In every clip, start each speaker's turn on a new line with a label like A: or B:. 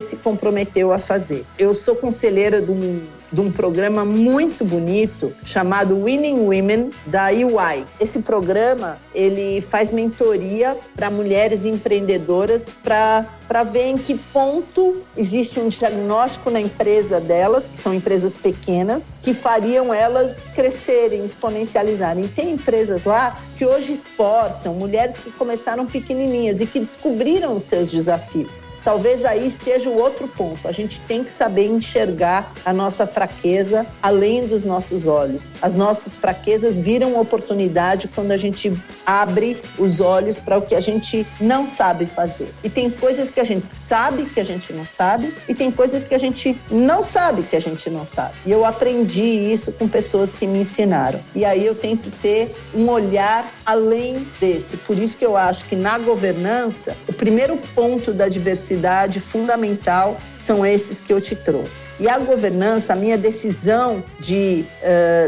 A: se comprometeu a fazer. Eu sou conselheira de um programa muito bonito chamado Winning Women, da EY. Esse programa, ele faz mentoria para mulheres empreendedoras para ver em que ponto existe um diagnóstico na empresa delas, que são empresas pequenas, que fariam elas crescerem, exponencializarem. E tem empresas lá que hoje exportam, mulheres que começaram pequenininhas e que descobriram os seus desafios. Talvez aí esteja o outro ponto. A gente tem que saber enxergar a nossa fraqueza além dos nossos olhos. As nossas fraquezas viram oportunidade quando a gente abre os olhos para o que a gente não sabe fazer. E tem coisas que a gente sabe que a gente não sabe e tem coisas que a gente não sabe que a gente não sabe. E eu aprendi isso com pessoas que me ensinaram. E aí eu tento ter um olhar além desse. Por isso que eu acho que na governança, o primeiro ponto da diversidade fundamental são esses que eu te trouxe. E a governança, a minha decisão de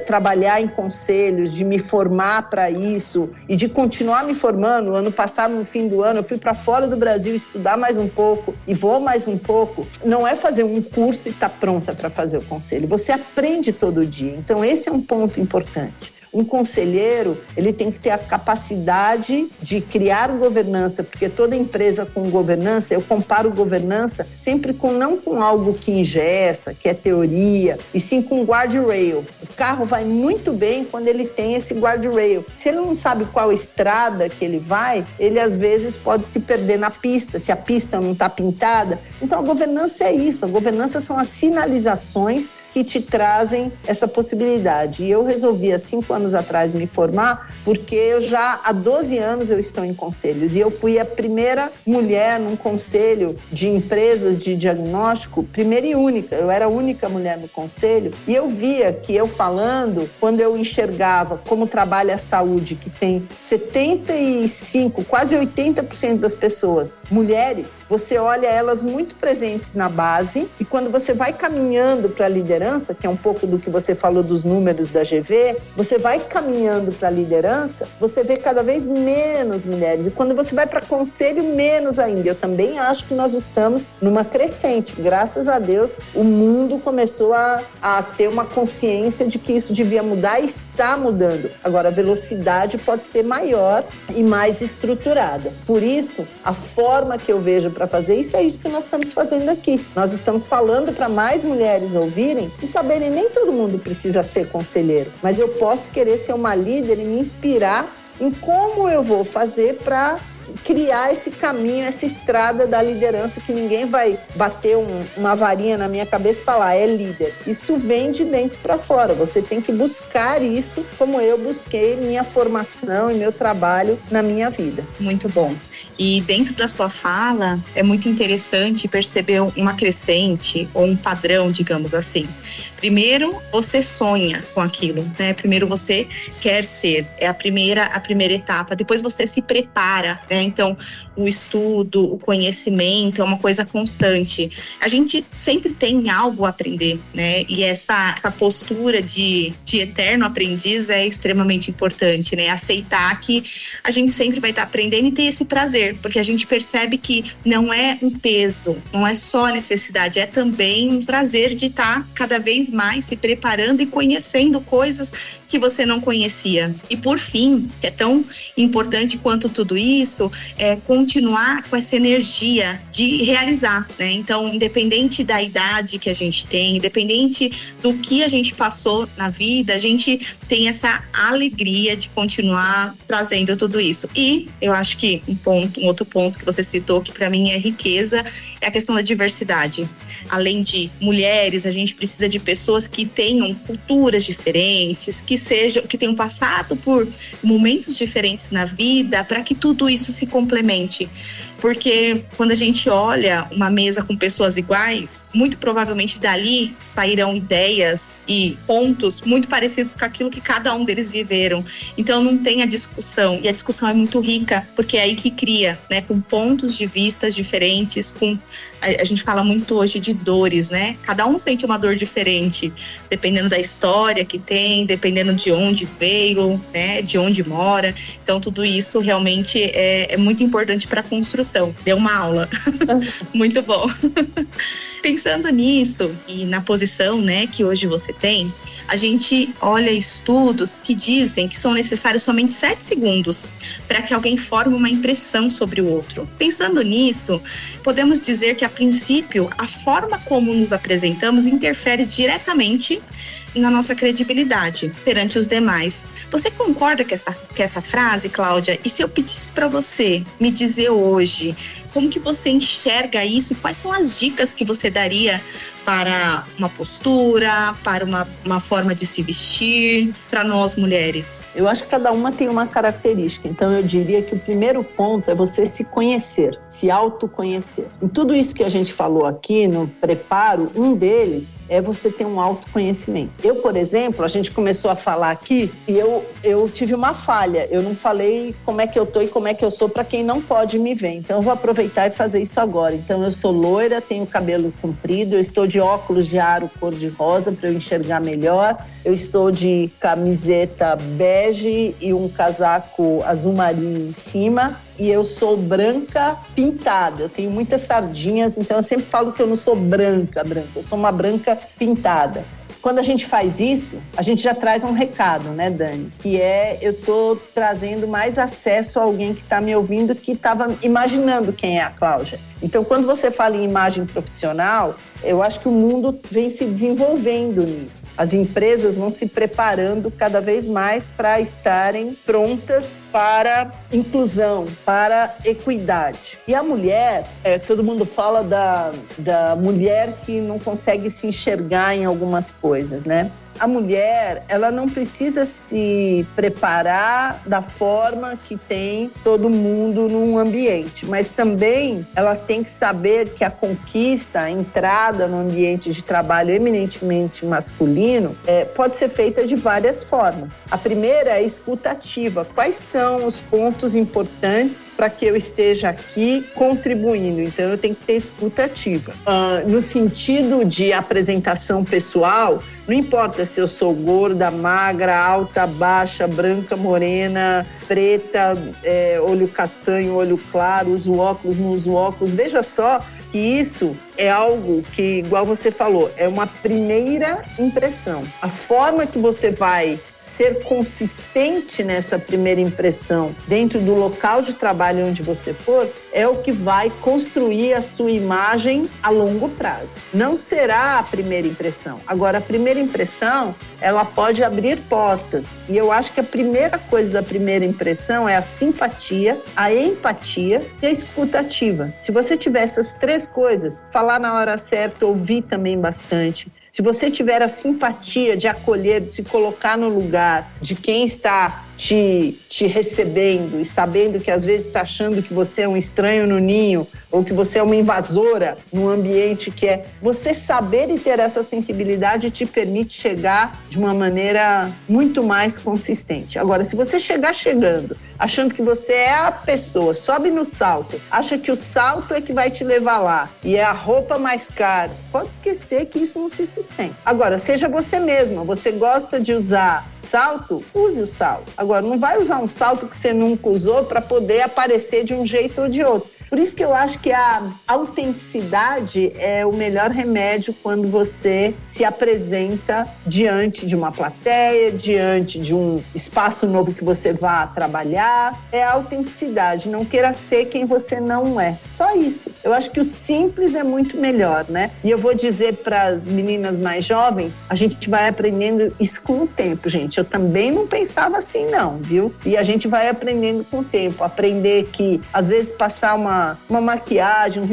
A: trabalhar em conselhos, de me formar para isso e de continuar me formando. Ano passado, no fim do ano, eu fui para fora do Brasil estudar mais um pouco e vou mais um pouco. Não é fazer um curso e estar pronta para fazer o conselho. Você aprende todo dia. Então, esse é um ponto importante. Um conselheiro, ele tem que ter a capacidade de criar governança, porque toda empresa com governança, eu comparo governança sempre não com algo que engessa, que é teoria, e sim com guardrail. O carro vai muito bem quando ele tem esse guardrail. Se ele não sabe qual estrada que ele vai, ele às vezes pode se perder na pista, se a pista não está pintada. Então a governança é isso, a governança são as sinalizações que te trazem essa possibilidade. E eu resolvi, há 5 anos atrás, me formar, porque eu já há 12 anos eu estou em conselhos. E eu fui a primeira mulher num conselho de empresas de diagnóstico, primeira e única. Eu era a única mulher no conselho. E eu via que eu falando, quando eu enxergava como trabalha a saúde, que tem 75%, quase 80% das pessoas mulheres, você olha elas muito presentes na base e quando você vai caminhando para a liderança, que é um pouco do que você falou dos números da GV, você vai caminhando para a liderança, você vê cada vez menos mulheres. E quando você vai para conselho, menos ainda. Eu também acho que nós estamos numa crescente. Graças a Deus, o mundo começou a ter uma consciência de que isso devia mudar e está mudando. Agora, a velocidade pode ser maior e mais estruturada. Por isso, a forma que eu vejo para fazer isso é isso que nós estamos fazendo aqui. Nós estamos falando para mais mulheres ouvirem e saberem, nem todo mundo precisa ser conselheiro, mas eu posso querer ser uma líder e me inspirar em como eu vou fazer para criar esse caminho, essa estrada da liderança, que ninguém vai bater uma varinha na minha cabeça e falar, é líder. Isso vem de dentro para fora. Você tem que buscar isso como eu busquei minha formação e meu trabalho na minha vida.
B: Muito bom. E dentro da sua fala, é muito interessante perceber uma crescente ou um padrão, digamos assim. Primeiro, você sonha com aquilo, né? Primeiro você quer ser, é a primeira etapa. Depois você se prepara, né? Então, o estudo, o conhecimento é uma coisa constante. A gente sempre tem algo a aprender, né? E essa postura de eterno aprendiz é extremamente importante, né? Aceitar que a gente sempre vai estar aprendendo e ter esse prazer, porque a gente percebe que não é um peso, não é só a necessidade, é também um prazer de estar cada vez mais se preparando e conhecendo coisas que você não conhecia. E por fim, que é tão importante quanto tudo isso, é continuar com essa energia de realizar, né? Então, independente da idade que a gente tem, independente do que a gente passou na vida, a gente tem essa alegria de continuar trazendo tudo isso. E eu acho que um outro ponto que você citou, que para mim é riqueza, é a questão da diversidade. Além de mulheres, a gente precisa de pessoas que tenham culturas diferentes, que tenham passado por momentos diferentes na vida, para que tudo isso se complemente. Porque quando a gente olha uma mesa com pessoas iguais, muito provavelmente dali sairão ideias e pontos muito parecidos com aquilo que cada um deles viveram. Então não tem a discussão, e a discussão é muito rica, porque é aí que cria, né, com pontos de vista diferentes, a gente fala muito hoje de dores, né? Cada um sente uma dor diferente, dependendo da história que tem, dependendo de onde veio, né, de onde mora. Então tudo isso realmente é muito importante para a construção introdução, deu uma aula. Muito bom. Pensando nisso e na posição, né, que hoje você tem, a gente olha estudos que dizem que são necessários somente 7 segundos para que alguém forme uma impressão sobre o outro. Pensando nisso, podemos dizer que, a princípio, a forma como nos apresentamos interfere diretamente na nossa credibilidade perante os demais. Você concorda com essa frase, Cláudia? E se eu pedisse para você me dizer hoje como que você enxerga isso e quais são as dicas que você daria para uma postura, para uma forma de se vestir, para nós mulheres?
A: Eu acho que cada uma tem uma característica, então eu diria que o primeiro ponto é você se conhecer, se autoconhecer. Em tudo isso que a gente falou aqui no preparo, um deles é você ter um autoconhecimento. Eu, por exemplo, a gente começou a falar aqui e eu tive uma falha, eu não falei como é que eu tô e como é que eu sou para quem não pode me ver, então eu vou aproveitar e fazer isso agora. Então eu sou loira, tenho cabelo comprido, eu estou de óculos de aro cor-de-rosa para eu enxergar melhor. Eu estou de camiseta bege e um casaco azul marinho em cima. E eu sou branca pintada. Eu tenho muitas sardinhas, então eu sempre falo que eu não sou branca. Eu sou uma branca pintada. Quando a gente faz isso, a gente já traz um recado, né, Dani? Que é, eu tô trazendo mais acesso a alguém que está me ouvindo, que estava imaginando quem é a Cláudia. Então, quando você fala em imagem profissional, eu acho que o mundo vem se desenvolvendo nisso. As empresas vão se preparando cada vez mais para estarem prontas para inclusão, para equidade. E a mulher, todo mundo fala da mulher que não consegue se enxergar em algumas coisas, né? A mulher, ela não precisa se preparar da forma que tem todo mundo num ambiente, mas também ela tem que saber que a conquista, a entrada no ambiente de trabalho eminentemente masculino, pode ser feita de várias formas. A primeira é a escuta ativa. Quais são os pontos importantes para que eu esteja aqui contribuindo? Então, eu tenho que ter escuta ativa. No sentido de apresentação pessoal, não importa se eu sou gorda, magra, alta, baixa, branca, morena, preta, olho castanho, olho claro, uso óculos, não uso óculos. Veja só que isso é algo que, igual você falou, é uma primeira impressão. A forma que você vai ser consistente nessa primeira impressão dentro do local de trabalho onde você for é o que vai construir a sua imagem a longo prazo. Não será a primeira impressão. Agora, a primeira impressão, ela pode abrir portas. E eu acho que a primeira coisa da primeira impressão é a simpatia, a empatia e a escuta ativa. Se você tiver essas 3 coisas, falar na hora certa, ouvir também bastante. Se você tiver a simpatia de acolher, de se colocar no lugar de quem está te recebendo e sabendo que às vezes está achando que você é um estranho no ninho ou que você é uma invasora num ambiente que é... Você saber e ter essa sensibilidade te permite chegar de uma maneira muito mais consistente. Agora, se você chegar chegando, achando que você é a pessoa, sobe no salto, acha que o salto é que vai te levar lá e é a roupa mais cara, pode esquecer que isso não se sustenta. Agora, seja você mesma, você gosta de usar salto, use o salto. Agora, não vai usar um salto que você nunca usou para poder aparecer de um jeito ou de outro. Por isso que eu acho que a autenticidade é o melhor remédio quando você se apresenta diante de uma plateia, diante de um espaço novo que você vá trabalhar. É a autenticidade, não queira ser quem você não é. Só isso. Eu acho que o simples é muito melhor, né? E eu vou dizer para as meninas mais jovens, a gente vai aprendendo isso com o tempo, gente. Eu também não pensava assim não, viu? E a gente vai aprendendo com o tempo. Aprender que, às vezes, passar uma maquiagem,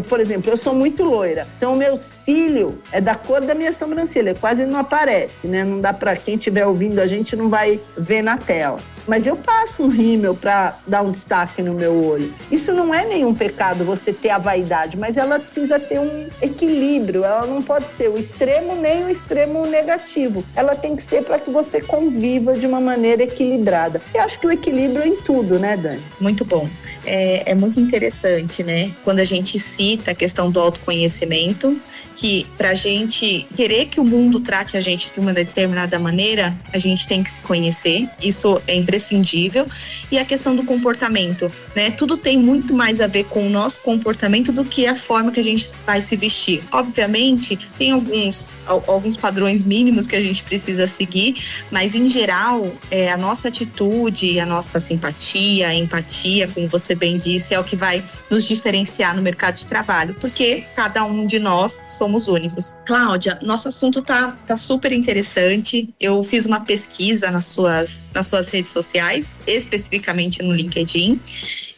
A: por exemplo, eu sou muito loira, então o meu cílio é da cor da minha sobrancelha, quase não aparece, né? Não dá para quem estiver ouvindo, a gente não vai ver na tela. Mas eu passo um rímel para dar um destaque no meu olho. Isso não é nenhum pecado, você ter a vaidade, mas ela precisa ter um equilíbrio. Ela não pode ser o extremo nem o extremo negativo. Ela tem que ser para que você conviva de uma maneira equilibrada. Eu acho que o equilíbrio é em tudo, né, Dani?
B: Muito bom. é muito interessante, né? Quando a gente cita a questão do autoconhecimento, que pra gente querer que o mundo trate a gente de uma determinada maneira, a gente tem que se conhecer, isso é imprescindível. E a questão do comportamento, né? Tudo tem muito mais a ver com o nosso comportamento do que a forma que a gente vai se vestir. Obviamente, tem alguns padrões mínimos que a gente precisa seguir, mas em geral, a nossa atitude, a nossa simpatia, a empatia, como você bem disse, é o que vai nos diferenciar no mercado de trabalho, porque cada um de nós somos únicos. Cláudia, nosso assunto tá super interessante. Eu fiz uma pesquisa nas suas redes sociais, especificamente no LinkedIn,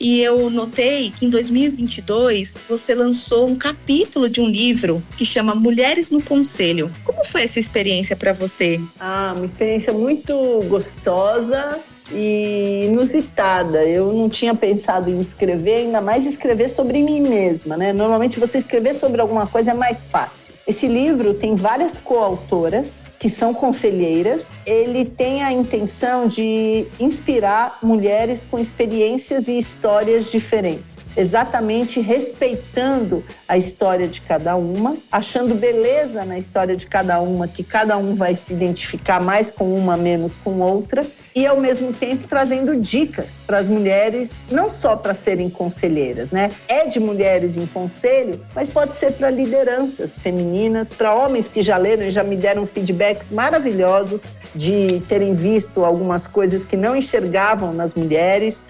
B: e eu notei que em 2022 você lançou um capítulo de um livro que chama Mulheres no Conselho. Como foi essa experiência para você?
A: Uma experiência muito gostosa e inusitada. Eu não tinha pensado em escrever, ainda mais escrever sobre mim mesma, né? Normalmente você escrever sobre alguma coisa é mais fácil. Esse livro tem várias coautoras que são conselheiras. Ele tem a intenção de inspirar mulheres com experiências e histórias diferentes, exatamente respeitando a história de cada uma, achando beleza na história de cada uma, que cada um vai se identificar mais com uma, menos com outra, e ao mesmo tempo trazendo dicas para as mulheres, não só para serem conselheiras, né? É de mulheres em conselho, mas pode ser para lideranças femininas, para homens que já leram e já me deram feedbacks maravilhosos de terem visto algumas coisas que não enxergavam nas mulheres,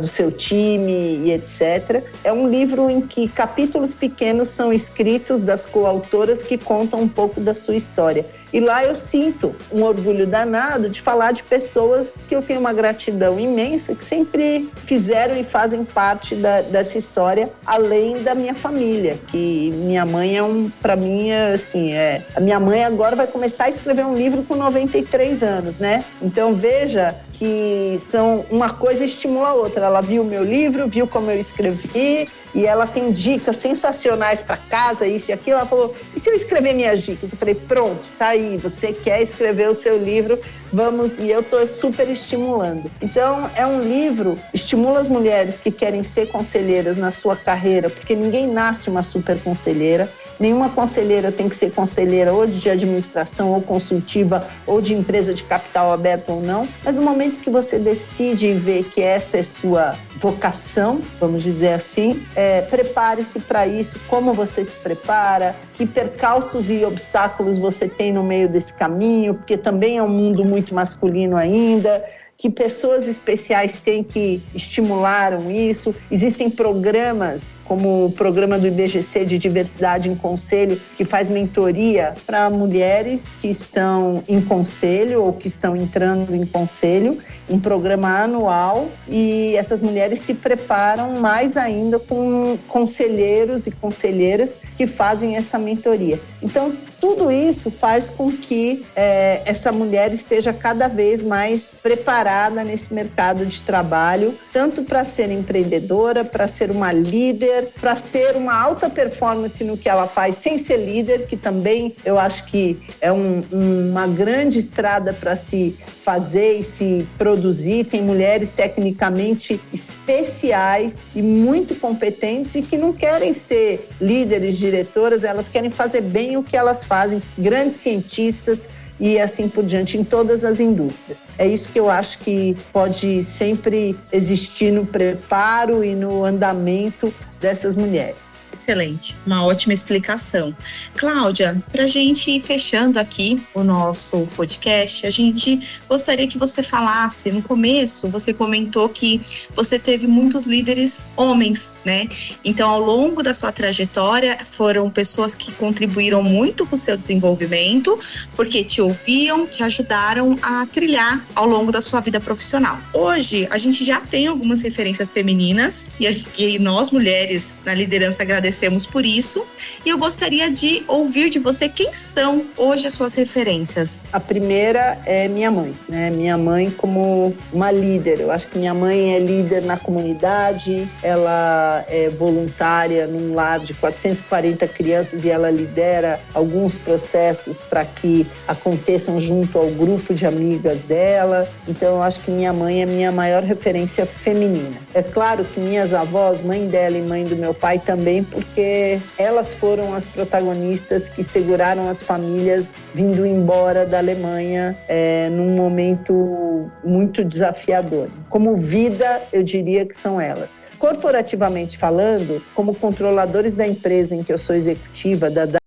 A: do seu time e etc. É um livro em que capítulos pequenos são escritos das coautoras que contam um pouco da sua história. E lá eu sinto um orgulho danado de falar de pessoas que eu tenho uma gratidão imensa, que sempre fizeram e fazem parte dessa história, além da minha família, que minha mãe para mim, a minha mãe agora vai começar a escrever um livro com 93 anos, né? Então veja que uma coisa estimula a outra. Ela viu o meu livro, viu como eu escrevi, e ela tem dicas sensacionais para casa, isso e aquilo. Ela falou, e se eu escrever minhas dicas? Eu falei, pronto, tá aí, você quer escrever o seu livro, vamos, e eu tô super estimulando. Então, é um livro, estimula as mulheres que querem ser conselheiras na sua carreira, porque ninguém nasce uma super conselheira, nenhuma conselheira tem que ser conselheira ou de administração, ou consultiva, ou de empresa de capital aberto ou não, mas no momento que você decide ver que essa é sua vocação, vamos dizer assim, prepare-se para isso. Como você se prepara, que percalços e obstáculos você tem no meio desse caminho, porque também é um mundo muito masculino ainda, que pessoas especiais têm que estimularam isso. Existem programas, como o programa do IBGC de Diversidade em Conselho, que faz mentoria para mulheres que estão em conselho ou que estão entrando em conselho, um programa anual, e essas mulheres se preparam mais ainda com conselheiros e conselheiras que fazem essa mentoria. Então, tudo isso faz com que essa mulher esteja cada vez mais preparada nesse mercado de trabalho, tanto para ser empreendedora, para ser uma líder, para ser uma alta performance no que ela faz sem ser líder, que também eu acho que é uma grande estrada para se fazer e se produzir. Tem mulheres tecnicamente especiais e muito competentes e que não querem ser líderes, diretoras, elas querem fazer bem o que elas fazem, grandes cientistas e assim por diante, em todas as indústrias. É isso que eu acho que pode sempre existir no preparo e no andamento dessas mulheres.
B: Excelente, uma ótima explicação. Cláudia, para a gente ir fechando aqui o nosso podcast, a gente gostaria que você falasse, no começo você comentou que você teve muitos líderes homens, né? Então, ao longo da sua trajetória, foram pessoas que contribuíram muito com o seu desenvolvimento, porque te ouviam, te ajudaram a trilhar ao longo da sua vida profissional. Hoje, a gente já tem algumas referências femininas e nós, mulheres, na liderança, agradecemos agradecemos por isso. E eu gostaria de ouvir de você quem são hoje as suas referências.
A: A primeira é minha mãe, né? Minha mãe como uma líder. Eu acho que minha mãe é líder na comunidade, ela é voluntária num lar de 440 crianças e ela lidera alguns processos para que aconteçam junto ao grupo de amigas dela. Então, eu acho que minha mãe é minha maior referência feminina. É claro que minhas avós, mãe dela e mãe do meu pai também, porque elas foram as protagonistas que seguraram as famílias vindo embora da Alemanha num momento muito desafiador. Como vida, eu diria que são elas. Corporativamente falando, como controladores da empresa em que eu sou executiva, da